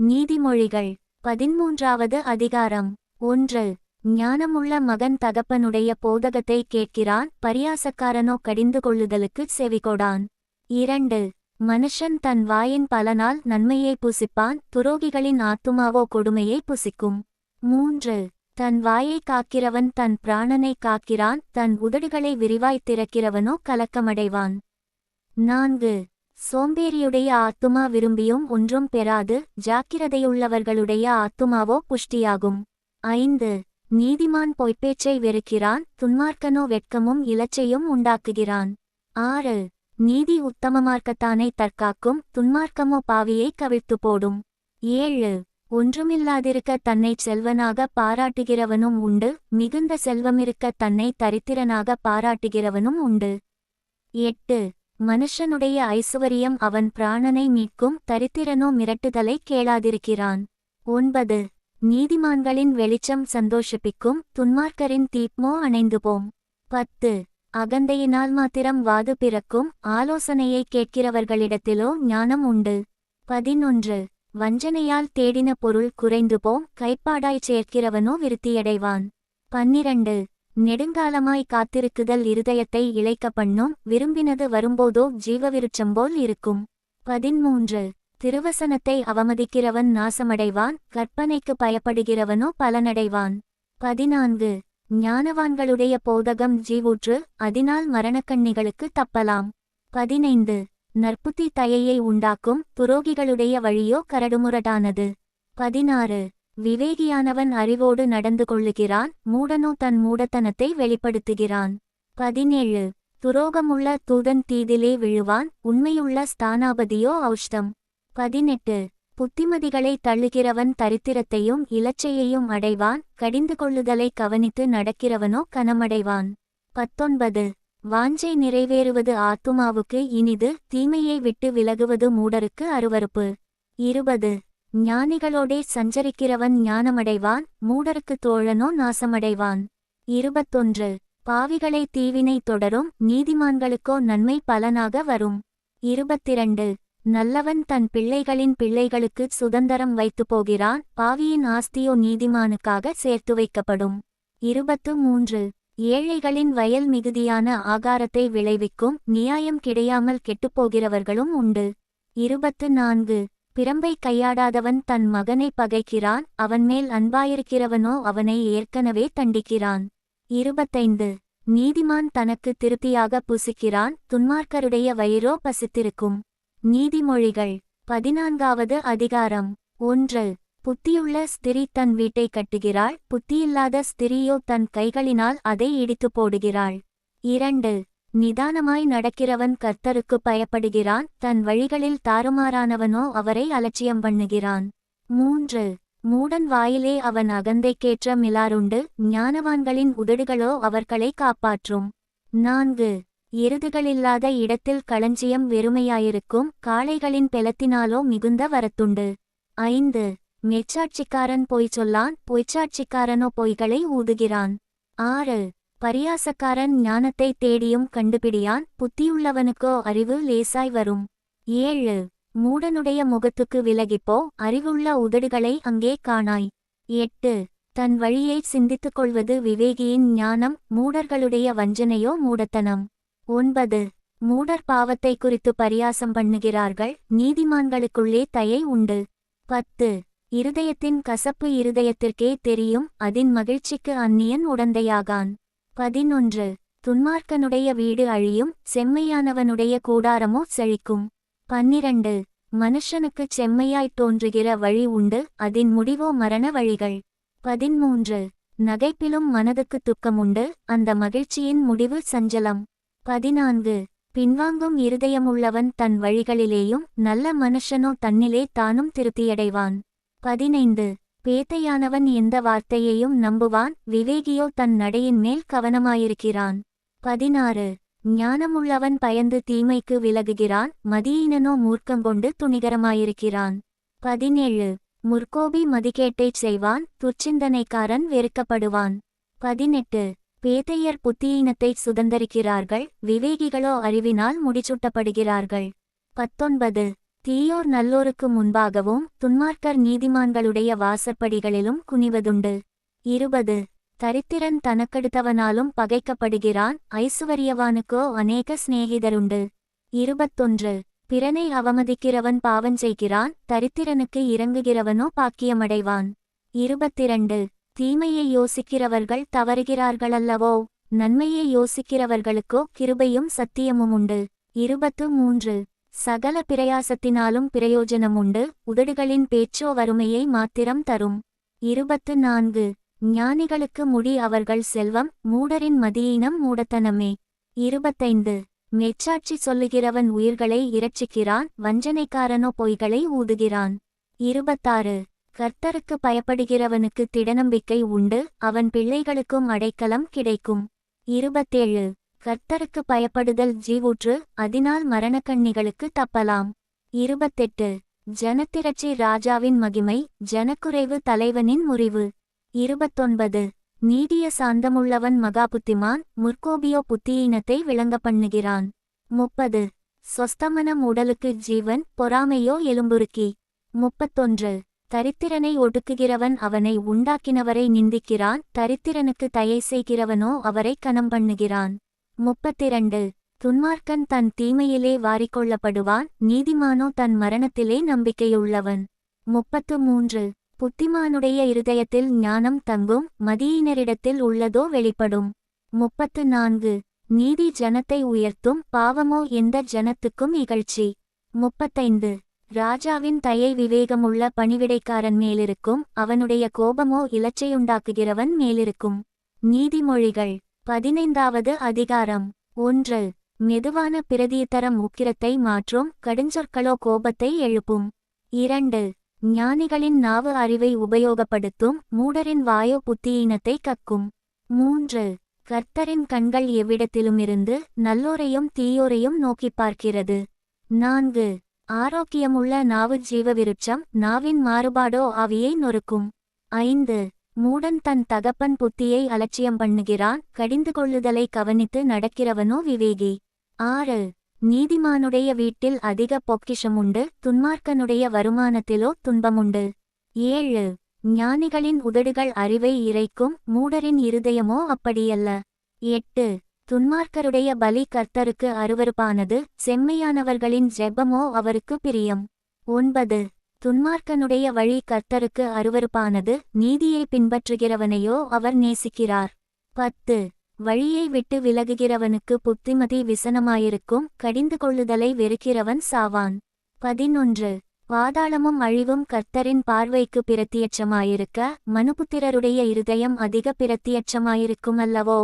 நீதிமொழிகள் 13வது அதிகாரம். 1. ஞானமுள்ள மகன் தகப்பனுடைய போதகத்தை கேட்கிறான், பரியாசக்காரனோ கடிந்து கொள்ளுதலுக்குச் செவிகொடான். 2. மனுஷன் தன் வாயின் பலனால் நன்மையை புசிப்பான், துரோகிகளின் ஆத்துமாவோ கொடுமையை புசிக்கும். 3. தன் வாயை காக்கிறவன் தன் பிராணனை காக்கிறான், தன் உதடுகளை விரிவாய்த் திறக்கிறவனோ கலக்கமடைவான். 4. சோம்பேறியுடைய ஆத்துமா விரும்பியும் ஒன்றும் பெறாது, ஜாக்கிரதையுள்ளவர்களுடைய ஆத்துமாவோ புஷ்டியாகும். 5. நீதிமான் பொய்ப்பேச்சை வெறுக்கிறான், துன்மார்க்கனோ வெட்கமும் இலச்சையும் உண்டாக்குகிறான். 6. நீதி உத்தமமார்க்கத்தானை தற்காக்கும், துன்மார்க்கமோ பாவியை கவிழ்த்து போடும். 7. ஒன்றுமில்லாதிருக்க தன்னைச் செல்வனாக பாராட்டுகிறவனும் உண்டு, மிகுந்த செல்வமிருக்க தன்னை தரித்திரனாக பாராட்டுகிறவனும் உண்டு. 8. மனுஷனுடைய ஐசுவரியம் அவன் பிராணனை மீட்கும், தரித்திரனோ மிரட்டுதலை கேளாதிருக்கிறான். 9. நீதிமான்களின் வெளிச்சம் சந்தோஷிப்பிக்கும், துன்மார்க்கரின் தீப்மோ அணைந்துபோம். 10. அகந்தையினால் மாத்திரம் வாது பிறக்கும், ஆலோசனையை கேட்கிறவர்களிடத்திலோ ஞானம் உண்டு. 11. வஞ்சனையால் தேடின பொருள் குறைந்துபோம், கைப்பாடாய்ச் சேர்க்கிறவனோ விருத்தியடைவான். 12. நெடுங்காலமாய் காத்திருக்குதல் இருதயத்தை இளைக்க பண்ணும், விரும்பினது வரும்போதோ ஜீவவிருட்சம்போல் இருக்கும். 13. திருவசனத்தை அவமதிக்கிறவன் நாசமடைவான், கற்பனைக்கு பயப்படுகிறவனோ பலனடைவான். 14. ஞானவான்களுடைய போதகம் ஜீவூற்று, அதனால் மரணக்கண்ணிகளுக்கு தப்பலாம். 15. நற்புத்தி தயையை உண்டாக்கும், துரோகிகளுடைய வழியோ கரடுமுரடானது. 16. விவேகியானவன் அறிவோடு நடந்து கொள்ளுகிறான், மூடனோ தன் மூடத்தனத்தை வெளிப்படுத்துகிறான். 17. துரோகமுள்ள தூதன் தீதிலே விழுவான், உண்மையுள்ள ஸ்தானாபதியோ ஔஷ்டம். 18. புத்திமதிகளை தள்ளுகிறவன் தரித்திரத்தையும் இலச்சையையும் அடைவான், கடிந்து கொள்ளுதலை கவனித்து நடக்கிறவனோ கனமடைவான். 19. வாஞ்சை நிறைவேறுவது ஆத்துமாவுக்கு இனிது, தீமையை விட்டு விலகுவது மூடருக்கு அருவருப்பு. 20. ஞானிகளோடே சஞ்சரிக்கிறவன் ஞானமடைவான், மூடருக்கு தோழனோ நாசமடைவான். 21. பாவிகளை தீவினை தொடரும், நீதிமான்களுக்கோ நன்மை பலனாக வரும். 22. நல்லவன் தன் பிள்ளைகளின் பிள்ளைகளுக்கு சுதந்தரம் வைத்து போகிறான், பாவியின் ஆஸ்தியோ நீதிமானுக்காக சேர்த்து வைக்கப்படும். 23. ஏழைகளின் வயல் மிகுதியான ஆகாரத்தை விளைவிக்கும், நியாயம் கிடையாமல் கெட்டுப்போகிறவர்களும் உண்டு. 24. பிரம்பை கையாடாதவன் தன் மகனை பகைக்கிறான், அவன்மேல் அன்பாயிருக்கிறவனோ அவனை ஏற்கனவே தண்டிக்கிறான். 25. நீதிமான் தனக்கு திருப்தியாக புசிக்கிறான், துன்மார்க்கருடைய வயிறோ பசித்திருக்கும். நீதிமொழிகள் 14வது அதிகாரம். 1. புத்தியுள்ள ஸ்திரீ தன் வீட்டை கட்டுகிறாள், புத்தியில்லாத ஸ்திரீயோ தன் கைகளினால் அதை இடித்து போடுகிறாள். 2. நிதானமாய் நடக்கிறவன் கர்த்தருக்கு பயப்படுகிறான், தன் வழிகளில் தாறுமாறானவனோ அவரை அலட்சியம் பண்ணுகிறான். 3. மூடன் வாயிலே அவன் அகந்தைக்கேற்ற மிலாறுண்டு, ஞானவான்களின் உதடுகளோ அவர்களை காப்பாற்றும். 4. எருதுகளில்லாத இடத்தில் களஞ்சியம் வெறுமையாயிருக்கும், காளைகளின் பெலத்தினாலோ மிகுந்த வரத்துண்டு. 5. மெச்சாட்சிக்காரன் பொய் சொல்லான், பொய்ச்சாட்சிக்காரனோ பொய்களை ஊதுகிறான். 6. பரியாசக்காரன் ஞானத்தை தேடியும் கண்டுபிடியான், புத்தியுள்ளவனுக்கோ அறிவு லேசாய் வரும். 7. மூடனுடைய முகத்துக்கு விலகிப்போ, அறிவுள்ள உதடுகளை அங்கே காணாய். 8. தன் வழியை சிந்தித்துக் கொள்வது விவேகியின் ஞானம், மூடர்களுடைய வஞ்சனையோ மூடத்தனம். 9. மூடர் பாவத்தை குறித்து பரியாசம் பண்ணுகிறார்கள், நீதிமான்களுக்குள்ளே தயை உண்டு. 10. இருதயத்தின் கசப்பு இருதயத்திற்கே தெரியும், அதின் மகிழ்ச்சிக்கு அந்நியன் உடந்தையாகான். 11. துன்மார்க்கனுடைய வீடு அழியும், செம்மையானவனுடைய கூடாரமோ செழிக்கும். 12. மனுஷனுக்குச் செம்மையாய்த் தோன்றுகிற வழி உண்டு, அதின் முடிவோ மரண வழிகள். 13. நகைப்பிலும் மனதுக்கு துக்கமுண்டு, அந்த மகிழ்ச்சியின் முடிவு சஞ்சலம். 14. பின்வாங்கும் இருதயமுள்ளவன் தன் வழிகளிலேயும், நல்ல மனுஷனோ தன்னிலே தானும் திருப்தியடைவான். 15. பேதையானவன் எந்த வார்த்தையையும் நம்புவான், விவேகியோ தன் நடையின் மேல் கவனமாயிருக்கிறான். 16. ஞானமுள்ளவன் பயந்து தீமைக்கு விலகுகிறான், மதியீனனோ மூர்க்கங்கொண்டு துணிகரமாயிருக்கிறான். 17. முற்கோபி மதிகேட்டைச் செய்வான், துர்ச்சிந்தனைக்காரன் வெறுக்கப்படுவான். 18. பேதையர் புத்தியீனத்தைச் சுதந்தரிக்கிறார்கள், விவேகிகளோ அறிவினால் முடிசூட்டப்படுகிறார்கள். 19. தீயோர் நல்லோருக்கு முன்பாகவும் துன்மார்க்கர் நீதிமான்களுடைய வாசற்படிகளிலும் குனிவதுண்டு. 20 தரித்திரன் தனக்கடுத்தவனாலும் பகைக்கப்படுகிறான், ஐசுவரியவானுக்கோ அநேக சிநேகிதருண்டு. 21 பிறனை அவமதிக்கிறவன் பாவஞ்செய்கிறான், தரித்திரனுக்கு இறங்குகிறவனோ பாக்கியமடைவான். 22 தீமையை யோசிக்கிறவர்கள் தவறுகிறார்களல்லவோ, நன்மையை யோசிக்கிறவர்களுக்கோ கிருபையும் சத்தியமும் உண்டு. 23 சகல பிரயாசத்தினாலும் பிரயோஜனமுண்டு, உதடுகளின் பேச்சோ வறுமையை மாத்திரம் தரும். 24 ஞானிகளுக்கு முடி அவர்கள் செல்வம், மூடரின் மதியீனம் மூடத்தனமே. 25 மெச்சாட்சி சொல்லுகிறவன் உயிர்களை இரட்சிக்கிறான், வஞ்சனைக்காரனோ பொய்களை ஊதுகிறான். 26 கர்த்தருக்கு பயப்படுகிறவனுக்கு திடநம்பிக்கை உண்டு, அவன் பிள்ளைகளுக்கும் அடைக்கலம் கிடைக்கும். 27 கர்த்தருக்கு பயப்படுதல் ஜீவூற்று, அதனால் மரணக்கண்ணிகளுக்கு தப்பலாம். 28 ஜனத்திரட்சி ராஜாவின் மகிமை, ஜனக்குறைவு தலைவனின் முறிவு. 29 நீடிய சாந்தமுள்ளவன் மகாபுத்திமான், முற்கோபியோ புத்தியீனத்தை விளங்க பண்ணுகிறான். 30 சொஸ்தமனம் உடலுக்கு ஜீவன், பொறாமையோ எலும்புருக்கி. 31 தரித்திரனை ஒடுக்குகிறவன் அவனை உண்டாக்கினவரை நிந்திக்கிறான், தரித்திரனுக்கு தயை செய்கிறவனோ அவரை கனம் பண்ணுகிறான். 32 துன்மார்க்கன் தன் தீமையிலே வாரிக்கொள்ளப்படுவான், நீதிமானோ தன் மரணத்திலே நம்பிக்கையுள்ளவன். 33 புத்திமானுடைய இருதயத்தில் ஞானம் தங்கும், மதியினரிடத்தில் உள்ளதோ வெளிப்படும். 34 நீதி ஜனத்தை உயர்த்தும், பாவமோ எந்த ஜனத்துக்கும் இகழ்ச்சி. 35 ராஜாவின் தயை விவேகமுள்ள பணிவிடைக்காரன் மேலிருக்கும், அவனுடைய கோபமோ இலச்சையுண்டாக்குகிறவன் மேலிருக்கும். நீதிமொழிகள் 15வது அதிகாரம். 1 மெதுவான பிரதியுத்தரம் உக்கிரத்தை மாற்றும், கடுஞ்சொற்களோ கோபத்தை எழுப்பும். 2 ஞானிகளின் நாவு அறிவை உபயோகப்படுத்தும், மூடரின் வாயோ புத்தியீனத்தை கக்கும். 3 கர்த்தரின் கண்கள் எவ்விடத்திலுமிருந்து நல்லோரையும் தீயோரையும் நோக்கிப் பார்க்கிறது. 4 ஆரோக்கியமுள்ள நாவு ஜீவவிருட்சம், நாவின் மாறுபாடோ ஆவியை நொறுக்கும். 5 மூடன் தன் தகப்பன் புத்தியை அலட்சியம் பண்ணுகிறான், கடிந்து கொள்ளுதலை கவனித்து நடக்கிறவனோ விவேகி. 6 நீதிமானுடைய வீட்டில் அதிக பொக்கிஷமுண்டு, துன்மார்க்கனுடைய வருமானத்திலோ துன்பமுண்டு. 7 ஞானிகளின் உதடுகள் அறிவை இறைக்கும், மூடரின் இருதயமோ அப்படியல்ல. 8 துன்மார்க்கருடைய பலி கர்த்தருக்கு அருவருப்பானது, செம்மையானவர்களின் ஜெபமோ அவருக்கு பிரியம். 9 துன்மார்க்கனுடைய வழி கர்த்தருக்கு அருவருப்பானது, நீதியை பின்பற்றுகிறவனையோ அவர் நேசிக்கிறார். 10 வழியை விட்டு விலகுகிறவனுக்கு புத்திமதி விசனமாயிருக்கும், கடிந்து கொள்ளுதலை வெறுக்கிறவன் சாவான். 11 பாதாளமும் அழிவும் கர்த்தரின் பார்வைக்கு பிரத்தியட்சமாயிருக்க, மனுபுத்திரருடைய இருதயம் அதிக பிரத்தியட்சமாயிருக்கும் அல்லவோ.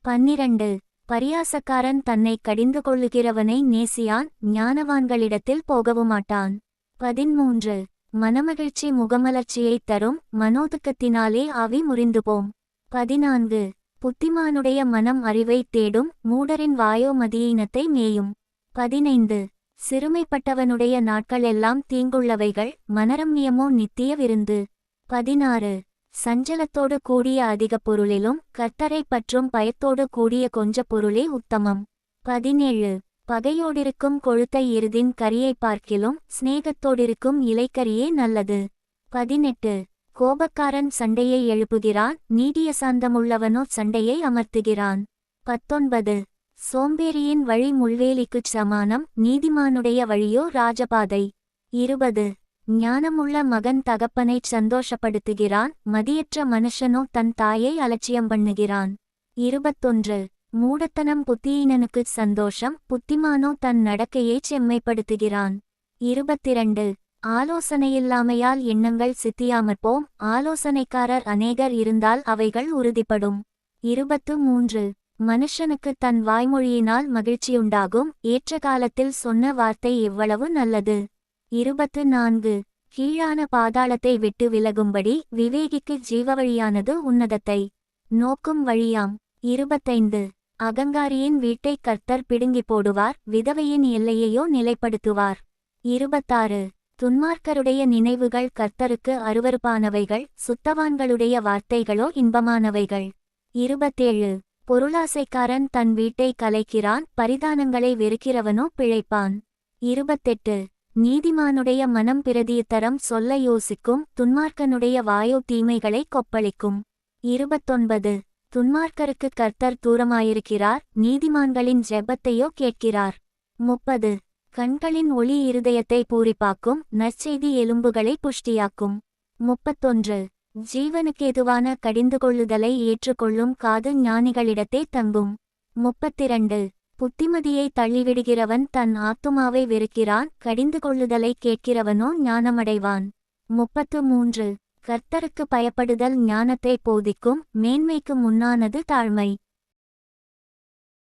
12 பரியாசக்காரன் தன்னை கடிந்து கொள்ளுகிறவனை நேசியான், ஞானவான்களிடத்தில் போகவுமாட்டான். 13 மனமகிழ்ச்சி முகமலர்ச்சியைத் தரும், மனோதுக்கத்தினாலே ஆவி முறிந்துபோம். 14 புத்திமானுடைய மனம் அறிவை தேடும், மூடரின் வாயோ மதியீனத்தை மேயும். 15 சிறுமைப்பட்டவனுடைய நாட்கள் எல்லாம் தீங்குள்ளவைகள், மனரம்யமோ நித்திய விருந்து. 16 சஞ்சலத்தோடு கூடிய அதிக பொருளிலும், கர்த்தரை பற்றும் பயத்தோடு கூடிய கொஞ்ச பொருளே உத்தமம். 17 பகையோடிருக்கும் கொழுத்த எருதின் கரியை பார்க்கிலும், சிநேகத்தோடிருக்கும் இலைக்கரியே நல்லது. 18 கோபக்காரன் சண்டையை எழுப்புகிறான், நீடிய சாந்தமுள்ளவனோ சண்டையை அமர்த்துகிறான். 19 சோம்பேறியின் வழி முள்வேலிக்குச் சமானம், நீதிமானுடைய வழியோ ராஜபாதை. 20 ஞானமுள்ள மகன் தகப்பனைச் சந்தோஷப்படுத்துகிறான், மதியற்ற மனுஷனோ தன் தாயை அலட்சியம் பண்ணுகிறான். 21 மூடத்தனம் புத்தியீனனுக்குச் சந்தோஷம், புத்திமானோ தன் நடக்கையைச் செம்மைப்படுத்துகிறான். 22 ஆலோசனையில்லாமையால் எண்ணங்கள் சித்தியாமற்போம், ஆலோசனைக்காரர் அநேகர் இருந்தால் அவைகள் உறுதிப்படும். 23 மனுஷனுக்கு தன் வாய்மொழியினால் மகிழ்ச்சியுண்டாகும், ஏற்ற காலத்தில் சொன்ன வார்த்தை எவ்வளவு நல்லது. 24 கீழான பாதாளத்தை விட்டு விலகும்படி விவேகிக்கு ஜீவவழியானது உன்னதத்தை நோக்கும் வழியாம். 25 அகங்காரியின் வீட்டை கர்த்தர் பிடுங்கி போடுவார், விதவையின் எல்லையையோ நிலைப்படுத்துவார். 26 துன்மார்க்கருடைய நினைவுகள் கர்த்தருக்கு அருவருப்பானவைகள், சுத்தவான்களுடைய வார்த்தைகளோ இன்பமானவைகள். 27 பொருளாசைக்காரன் தன் வீட்டை கலைக்கிறான், பரிதானங்களை வெறுக்கிறவனோ பிழைப்பான். 28 நீதிமானுடைய மனம் பிரதியுத்தரம் சொல்ல யோசிக்கும், துன்மார்க்கனுடைய வாயோ தீமைகளை கொப்பளிக்கும். 29. துன்மார்க்கருக்கு கர்த்தர் தூரமாயிருக்கிறார், நீதிமான்களின் ஜெபத்தையோ கேட்கிறார். 30. கண்களின் ஒளி இருதயத்தை பூரிப்பாக்கும், நற்செய்தி எலும்புகளை புஷ்டியாக்கும். 31. ஜீவனுக்கேதுவான கடிந்துகொள்ளுதலை ஏற்றுக்கொள்ளும் காது ஞானிகளிடத்தே தங்கும். 32. புத்திமதியை தள்ளிவிடுகிறவன் தன் ஆத்துமாவை வெறுக்கிறான், கடிந்துகொள்ளுதலை கேட்கிறவனோ ஞானமடைவான். 33. கர்த்தருக்கு பயப்படுதல் ஞானத்தை போதிக்கும், மேன்மைக்கு முன்னானது தாழ்மை.